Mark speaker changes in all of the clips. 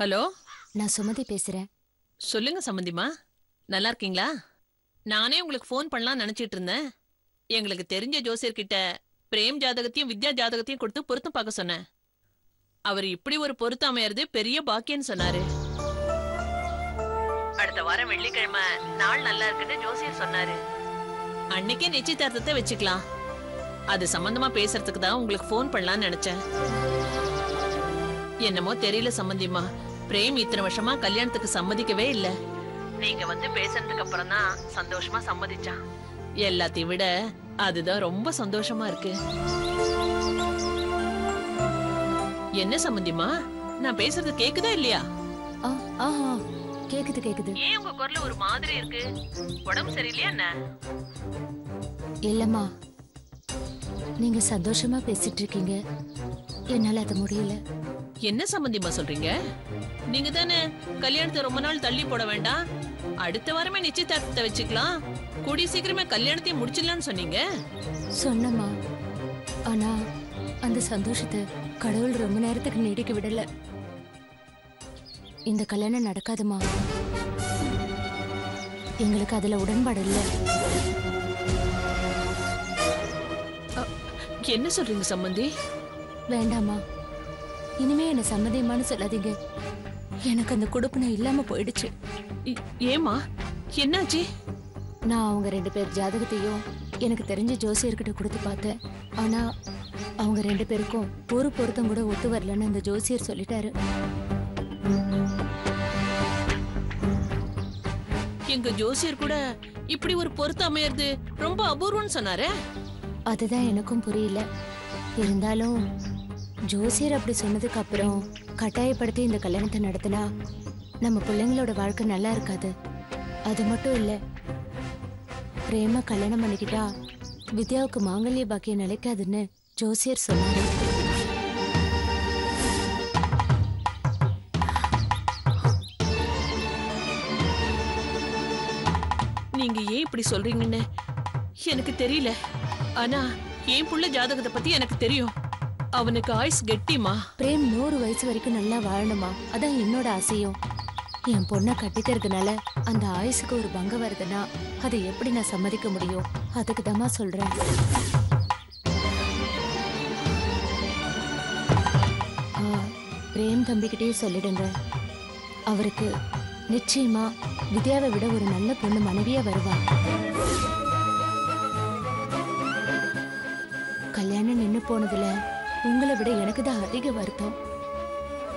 Speaker 1: Hello,
Speaker 2: நான் சுமதி பேசுறேன்.
Speaker 1: சொல்லுங்க சம்பந்திமா. நல்லா இருக்கீங்களா? நானே உங்களுக்கு ஃபோன் பண்ணலாம்னு நினைச்சிட்டு இருந்தேன். எங்களுக்கு தெரிஞ்ச ஜோசியர்கிட்ட பிரேம் ஜாதகத்தையும் வித்யா ஜாதகத்தையும் கொடுத்து பொருத்தம் பார்க்க சொன்னேன். அவர் இப்படி ஒரு பொருத்தம் அமையறது பெரிய பாக்கியன்னு சொன்னாரு. அடுத்த வாரம் வெள்ளிக்கிழமை நாள் நல்லா இருக்குன்னு ஜோசியர் சொன்னாரு. அன்னைக்கே நிச்சயதார்த்தத்தை வச்சுக்கலாம். அது சம்பந்தமா பேசுறதுக்கு தான் உங்களுக்கு ஃபோன் பண்ணலாம்னு நினைச்சேன். என்னமோ தெரியல சம்பந்திமா, பிரேம் இத்தனை வருஷமா கல்யாணத்துக்கு சம்மதிக்கவே இல்ல. நீங்க வந்து பேசுறதுக்கு அப்புறம் தான் சந்தோஷமா சம்மதிச்சான். எல்லாத்தையும் விட அதுதான் ரொம்ப சந்தோஷமா இருக்கு. என்ன சம்பந்திமா, நான் பேசுறது கேக்குதா இல்லையா?
Speaker 2: கேக்குது கேக்குது.
Speaker 1: ஏன் உங்க குரல் ஒரு மாதிரி இருக்கு? உடம்பு சரியில்லையா என்ன?
Speaker 2: இல்லம்மா, நீங்க சந்தோஷமா பேசிட்டு இருக்கீங்க, என்னால அது முடியல.
Speaker 1: என்ன சம்பந்திமா சொல்றீங்க? நீங்க தானே கல்யாணத்தை ரொம்ப நாள் தள்ளி போட வேண்டாம், அடுத்த வாரமே நிச்சயதார்த்தத்தை வச்சுக்கலாம், கூடிய சீக்கிரமே கல்யாணத்தையும் முடிச்சிடலாம்னு சொன்னீங்க.
Speaker 2: சொன்னம்மா, ஆனா அந்த சந்தோஷத்தை கடவுள் ரொம்ப நேரத்துக்கு நீடிக்க விடல. இந்த கல்யாணம் நடக்காதுமா. எங்களுக்கு அதுல உடன்பாடு இல்ல.
Speaker 1: என்ன சொல்றீங்க சம்பந்தி?
Speaker 2: வேண்டாமா, இனிமே என்ன சம்மதியமானு சொல்லாதீங்க. எனக்கு அந்த கொடுப்பனை இல்லாம போயிடுச்சு.
Speaker 1: ஏமா, என்னாச்சு?
Speaker 2: நான் அவங்க 2 பேர் ஜாதகத்தையும் எனக்கு தெரிஞ்ச ஜோசியர்கிட்ட கொடுத்து பார்த்தேன். ஆனா அவங்க 2 பேருக்கும் ஒரு பொருத்தம் கூட ஒத்து வரலன்னு அந்த ஜோசியர் சொல்லிட்டாரு.
Speaker 1: எங்க ஜோசியர் கூட இப்படி ஒரு பொருத்தம் அமையறது ரொம்ப அபூர்வம்னு சொன்னாரே.
Speaker 2: அதுதான் எனக்கும் புரியல. இருந்தாலும் ஜோசியர் அப்படி சொன்னதுக்கு அப்புறம் கட்டாயப்படுத்தி இந்த கல்யாணத்தை நடத்தினா நம்ம பிள்ளைங்களோட வாழ்க்கை நல்லா இருக்காது. அது மட்டும் இல்ல, பிரேம கல்யாணம் பண்ணிக்கிட்டா வித்யாவுக்கு மாங்கல்ய பாக்கியம் நிலைக்காதுன்னு ஜோசியர் சொன்னாரு.
Speaker 1: நீங்க ஏன் இப்படி சொல்றீங்கன்னு எனக்கு தெரியல. ஆனா என் புள்ள ஜாதகத்தை பத்தி எனக்கு தெரியும். அவனுக்கு ஆயுஸ் கெட்டிமா.
Speaker 2: பிரேம் 100 வயசு வரைக்கும் நல்லா வாழணுமா, அதான் என்னோட ஆசையும். என் பொண்ணை கட்டிக்கிறதுனால அந்த ஆயுசுக்கு ஒரு பங்கம் வருதுன்னா அதை எப்படி நான் சம்மதிக்க முடியும்? அதுக்கு தான் சொல்றேன். பிரேம் தம்பிக்கிட்டே சொல்லிடுங்க, அவருக்கு நிச்சயமா வித்யாவை விட ஒரு நல்ல பொண்ணு மனைவியா வருவா. கல்யாணம் நின்னு போனதுல உங்களை விட எனக்கு தான் அதிக வருத்தம்.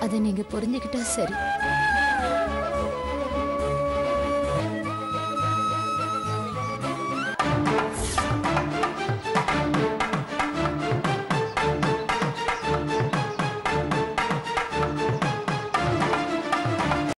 Speaker 2: அதை நீங்க புரிஞ்சுக்கிட்டா சரி.